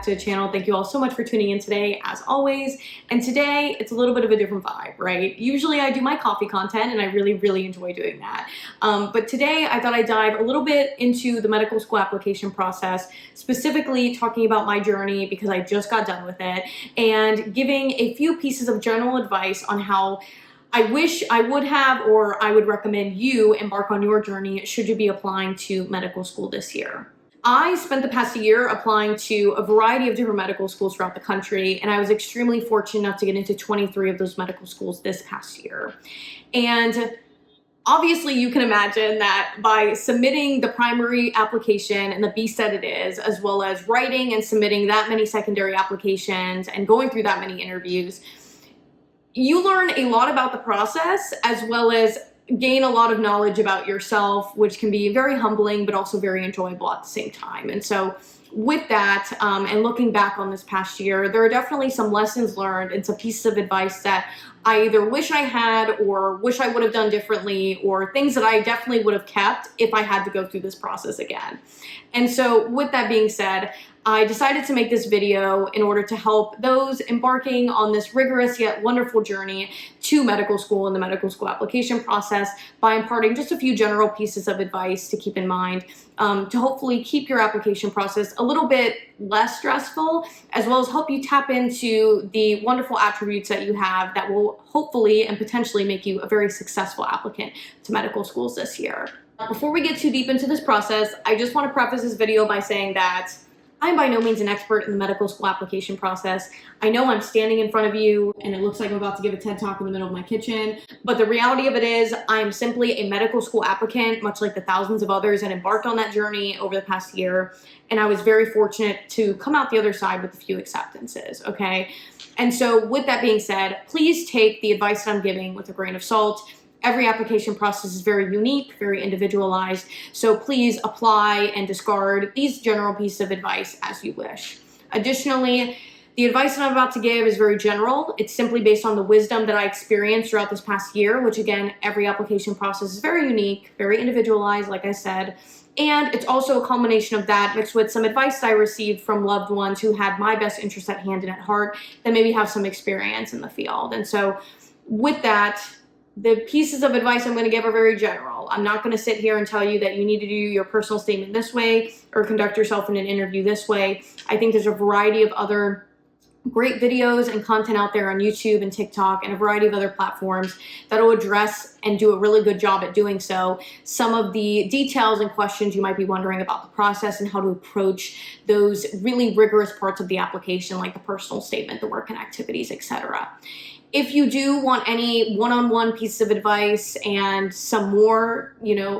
to the channel. Thank you all so much for tuning in today, as always. And today, it's a little bit of a different vibe, right? Usually I do my coffee content, and I really enjoy doing that. But today, I thought I'd dive a little bit into the medical school application process, specifically talking about my journey because I just got done with it, and giving a few pieces of general advice on how I wish I would have, or I would recommend you embark on your journey should you be applying to medical school this year. I spent the past year applying to a variety of different medical schools throughout the country, and I was extremely fortunate enough to get into 23 of those medical schools this past year. And obviously, you can imagine that by submitting the primary application and the beast that it is, as well as writing and submitting that many secondary applications and going through that many interviews, you learn a lot about the process as well as gain a lot of knowledge about yourself, which can be very humbling, but also very enjoyable at the same time. And so with that, and looking back on this past year, there are definitely some lessons learned and some pieces of advice that I either wish I had or wish I would have done differently, or things that I definitely would have kept if I had to go through this process again. And so with that being said, I decided to make this video in order to help those embarking on this rigorous yet wonderful journey to medical school and the medical school application process by imparting just a few general pieces of advice to keep in mind to hopefully keep your application process a little bit less stressful, as well as help you tap into the wonderful attributes that you have that will hopefully and potentially make you a very successful applicant to medical schools this year. Before we get too deep into this process, I just want to preface this video by saying that I'm by no means an expert in the medical school application process. I know I'm standing in front of you and it looks like I'm about to give a TED Talk in the middle of my kitchen, but the reality of it is I am simply a medical school applicant, much like the thousands of others that embarked on that journey over the past year. And I was very fortunate to come out the other side with a few acceptances, okay? And so with that being said, please take the advice that I'm giving with a grain of salt. Every application process is very unique, very individualized, so please apply and discard these general pieces of advice as you wish. Additionally, the advice that I'm about to give is very general. It's simply based on the wisdom that I experienced throughout this past year, which again, every application process is very unique, very individualized, like I said. And it's also a combination of that mixed with some advice that I received from loved ones who had my best interest at hand and at heart that maybe have some experience in the field. And so with that, the pieces of advice I'm going to give are very general. I'm not going to sit here and tell you that you need to do your personal statement this way or conduct yourself in an interview this way. I think there's a variety of other great videos and content out there on YouTube and TikTok and a variety of other platforms that will address and do a really good job at doing so some of the details and questions you might be wondering about the process and how to approach those really rigorous parts of the application, like the personal statement, the work and activities, etc. If you do want any one-on-one pieces of advice and some more,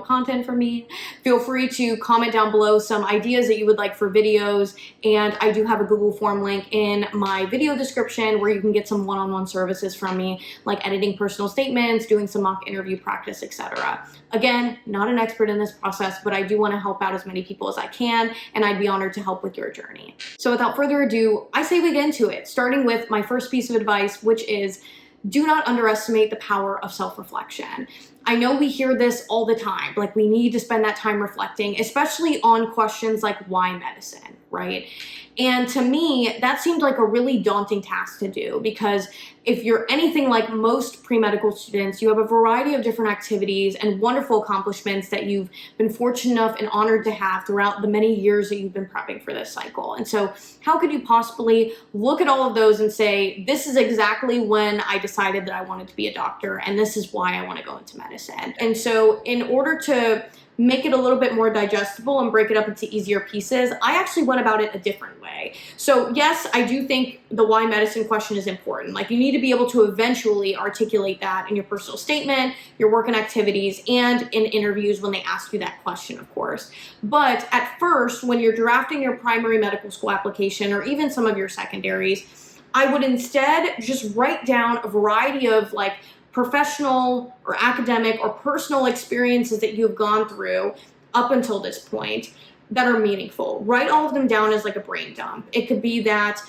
content from me, feel free to comment down below some ideas that you would like for videos. And I do have a Google form link in my video description where you can get some one-on-one services from me, like editing personal statements, doing some mock interview practice, etc. Again, not an expert in this process, but I do want to help out as many people as I can, and I'd be honored to help with your journey. So without further ado, I say we get into it, starting with my first piece of advice, which is do not underestimate the power of self-reflection. I know we hear this all the time, like we need to spend that time reflecting, especially on questions like why medicine, right? And to me, that seemed like a really daunting task to do because if you're anything like most pre-medical students, you have a variety of different activities and wonderful accomplishments that you've been fortunate enough and honored to have throughout the many years that you've been prepping for this cycle. And so how could you possibly look at all of those and say, this is exactly when I decided that I wanted to be a doctor and this is why I want to go into medicine. And so in order to make it a little bit more digestible and break it up into easier pieces, I actually went about it a different way. So yes, I do think the why medicine question is important. Like you need to be able to eventually articulate that in your personal statement, your work and activities, and in interviews when they ask you that question, of course. But at first, when you're drafting your primary medical school application or even some of your secondaries, I would instead just write down a variety of like professional or academic or personal experiences that you've gone through up until this point that are meaningful. Write all of them down as like a brain dump. It could be that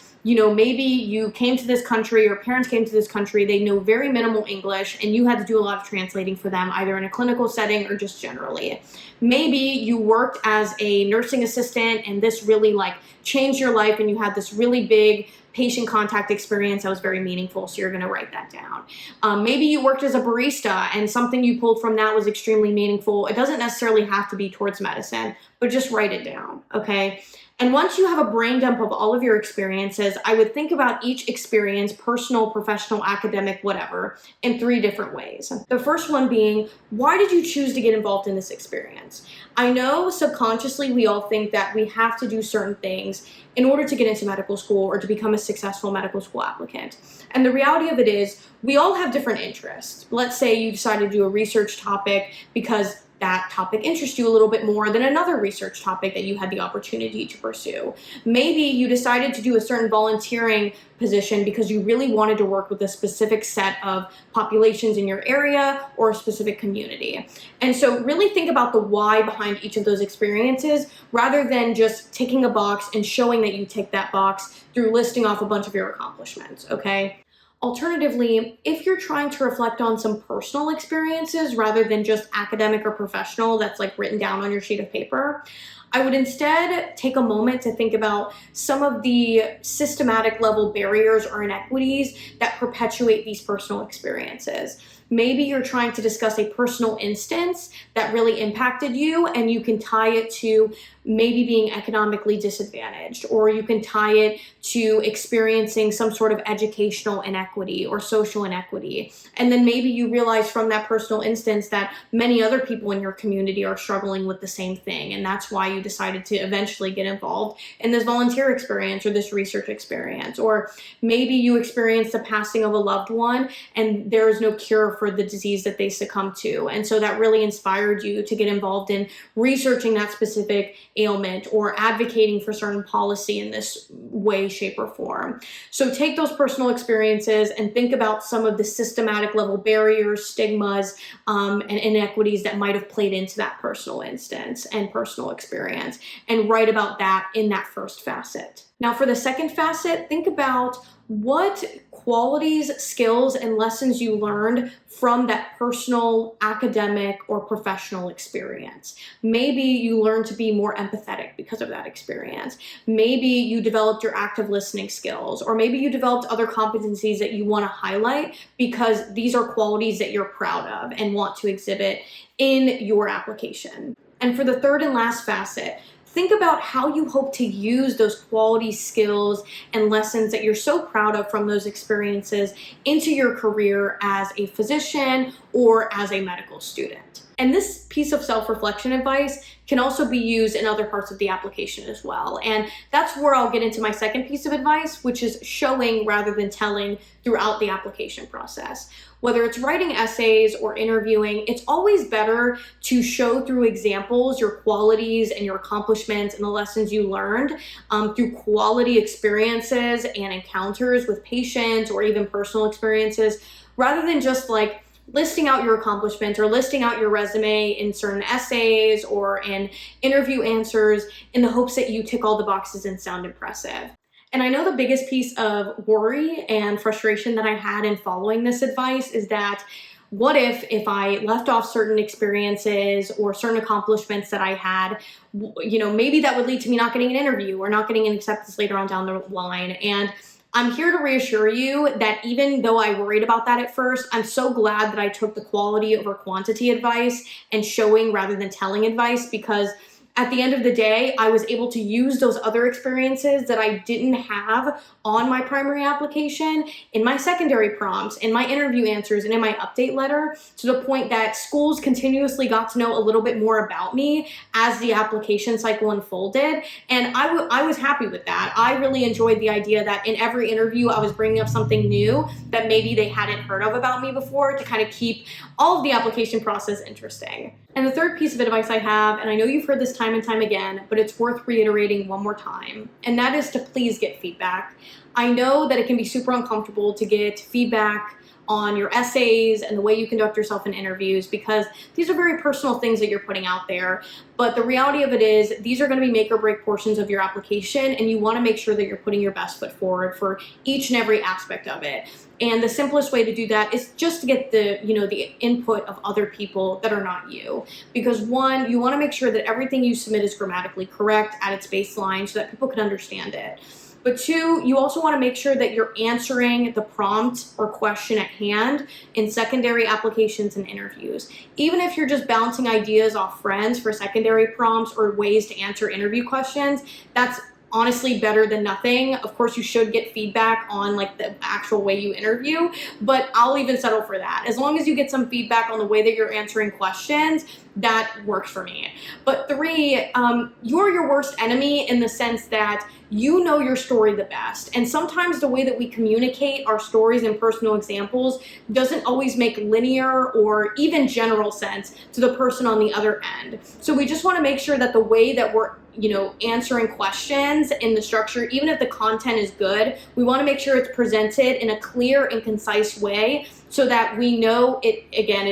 maybe you came to this country, your parents came to this country, they know very minimal English, and you had to do a lot of translating for them, either in a clinical setting or just generally. Maybe you worked as a nursing assistant and this really changed your life, and you had this really big patient contact experience that was very meaningful, so you're going to write that down. Maybe you worked as a barista and something you pulled from that was extremely meaningful. It doesn't necessarily have to be towards medicine, but just write it down, okay? And once you have a brain dump of all of your experiences, I would think about each experience, personal, professional, academic, whatever, in 3 different ways. The first one being, why did you choose to get involved in this experience? I know subconsciously we all think that we have to do certain things in order to get into medical school or to become a successful medical school applicant. And the reality of it is, we all have different interests. Let's say you decided to do a research topic because that topic interests you a little bit more than another research topic that you had the opportunity to pursue. Maybe you decided to do a certain volunteering position because you really wanted to work with a specific set of populations in your area or a specific community. And so really think about the why behind each of those experiences rather than just ticking a box and showing that you tick that box through listing off a bunch of your accomplishments, okay? Alternatively, if you're trying to reflect on some personal experiences rather than just academic or professional that's written down on your sheet of paper, I would instead take a moment to think about some of the systematic level barriers or inequities that perpetuate these personal experiences. Maybe you're trying to discuss a personal instance that really impacted you, and you can tie it to maybe being economically disadvantaged, or you can tie it to experiencing some sort of educational inequity or social inequity. And then maybe you realize from that personal instance that many other people in your community are struggling with the same thing, and that's why you decided to eventually get involved in this volunteer experience or this research experience. Or maybe you experienced the passing of a loved one and there is no cure for the disease that they succumbed to, and so that really inspired you to get involved in researching that specific ailment or advocating for certain policy in this way, shape, or form. So take those personal experiences and think about some of the systematic level barriers, stigmas, and inequities that might have played into that personal instance and personal experience, and write about that in that first facet. Now for the second facet, think about what qualities, skills, and lessons you learned from that personal, academic, or professional experience. Maybe you learned to be more empathetic because of that experience. Maybe you developed your active listening skills, or maybe you developed other competencies that you want to highlight because these are qualities that you're proud of and want to exhibit in your application. And for the third and last facet, think about how you hope to use those quality skills and lessons that you're so proud of from those experiences into your career as a physician or as a medical student. And this piece of self-reflection advice can also be used in other parts of the application as well. And that's where I'll get into my second piece of advice, which is showing rather than telling throughout the application process. Whether it's writing essays or interviewing, it's always better to show through examples your qualities and your accomplishments and the lessons you learned through quality experiences and encounters with patients or even personal experiences, rather than just listing out your accomplishments or listing out your resume in certain essays or in interview answers in the hopes that you tick all the boxes and sound impressive. And I know the biggest piece of worry and frustration that I had in following this advice is that what if I left off certain experiences or certain accomplishments that I had, maybe that would lead to me not getting an interview or not getting an acceptance later on down the line. And I'm here to reassure you that even though I worried about that at first, I'm so glad that I took the quality over quantity advice and showing rather than telling advice, because at the end of the day, I was able to use those other experiences that I didn't have on my primary application in my secondary prompts, in my interview answers, and in my update letter, to the point that schools continuously got to know a little bit more about me as the application cycle unfolded. And I was happy with that. I really enjoyed the idea that in every interview, I was bringing up something new that maybe they hadn't heard of about me before, to kind of keep all of the application process interesting. And the third piece of advice I have, and I know you've heard this time and time again, but it's worth reiterating one more time, and that is to please get feedback. I know that it can be super uncomfortable to get feedback on your essays and the way you conduct yourself in interviews, because these are very personal things that you're putting out there. But the reality of it is these are going to be make or break portions of your application, and you want to make sure that you're putting your best foot forward for each and every aspect of it. And the simplest way to do that is just to get the, the input of other people that are not you. Because one, you want to make sure that everything you submit is grammatically correct at its baseline so that people can understand it. But two, you also want to make sure that you're answering the prompt or question at hand in secondary applications and interviews. Even if you're just bouncing ideas off friends for secondary prompts or ways to answer interview questions, that's honestly better than nothing. Of course, you should get feedback on like the actual way you interview, but I'll even settle for that. As long as you get some feedback on the way that you're answering questions, that works for me. But three, you're your worst enemy in the sense that you know your story the best. And sometimes the way that we communicate our stories and personal examples doesn't always make linear or even general sense to the person on the other end. So we just want to make sure that the way that we're answering questions in the structure, even if the content is good, we want to make sure it's presented in a clear and concise way so that we know it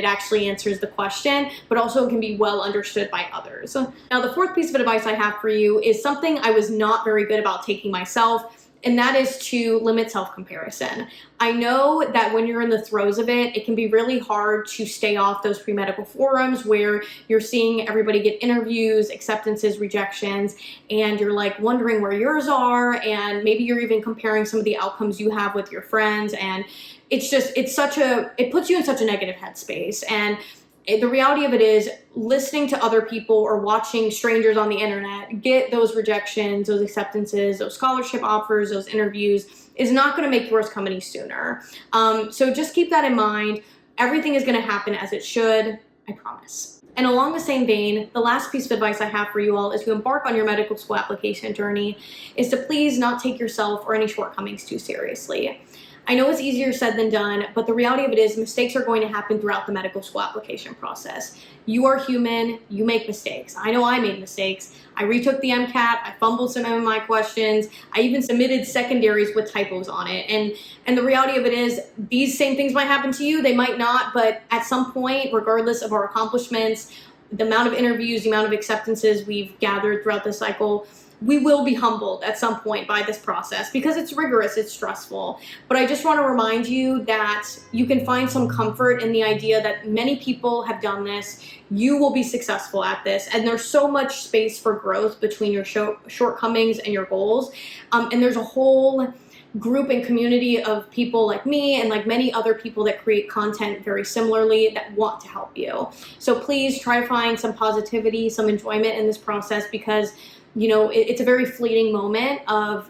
actually answers the question, but also it can be well understood by others. Now, the fourth piece of advice I have for you is something I was not very good about taking myself, and that is to limit self-comparison. I know that when you're in the throes of it, it can be really hard to stay off those pre-medical forums where you're seeing everybody get interviews, acceptances, rejections, and you're like wondering where yours are, and maybe you're even comparing some of the outcomes you have with your friends, and it puts you in such a negative headspace. And the reality of it is listening to other people or watching strangers on the internet get those rejections, those acceptances, those scholarship offers, those interviews is not going to make yours come any sooner. So just keep that in mind. Everything is going to happen as it should, I promise. And along the same vein, the last piece of advice I have for you all as you embark on your medical school application journey is to please not take yourself or any shortcomings too seriously. I know it's easier said than done, but the reality of it is mistakes are going to happen throughout the medical school application process. You are human, you make mistakes. I know I made mistakes. I retook the MCAT, I fumbled some of my questions, I even submitted secondaries with typos on it. And the reality of it is these same things might happen to you, they might not, but at some point, regardless of our accomplishments, the amount of interviews, the amount of acceptances we've gathered throughout the cycle, we will be humbled at some point by this process because it's rigorous, it's stressful. But I just want to remind you that you can find some comfort in the idea that many people have done this. You will be successful at this, and there's so much space for growth between your shortcomings and your goals. And there's a whole group and community of people like me and like many other people that create content very similarly that want to help you. So please try to find some positivity, some enjoyment in this process because it's a very fleeting moment of,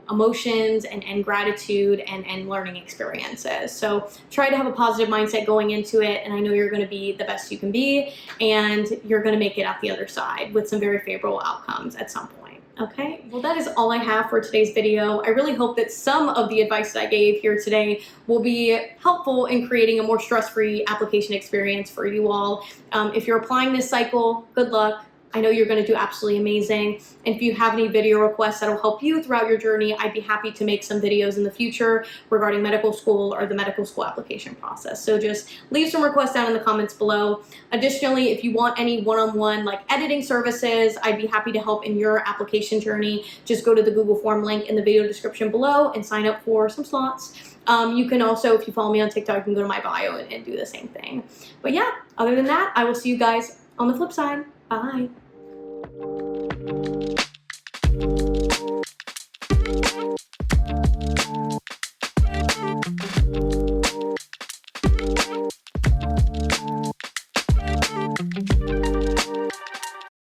emotions and gratitude and learning experiences. So try to have a positive mindset going into it. And I know you're going to be the best you can be, and you're going to make it out the other side with some very favorable outcomes at some point. Okay, well, that is all I have for today's video. I really hope that some of the advice that I gave here today will be helpful in creating a more stress-free application experience for you all. If you're applying this cycle, good luck. I know you're going to do absolutely amazing. And if you have any video requests that'll help you throughout your journey, I'd be happy to make some videos in the future regarding medical school or the medical school application process. So just leave some requests down in the comments below. Additionally, if you want any one-on-one like editing services, I'd be happy to help in your application journey. Just go to the Google form link in the video description below and sign up for some slots. You can also, if you follow me on TikTok, you can go to my bio and do the same thing. But yeah, other than that, I will see you guys on the flip side. Bye.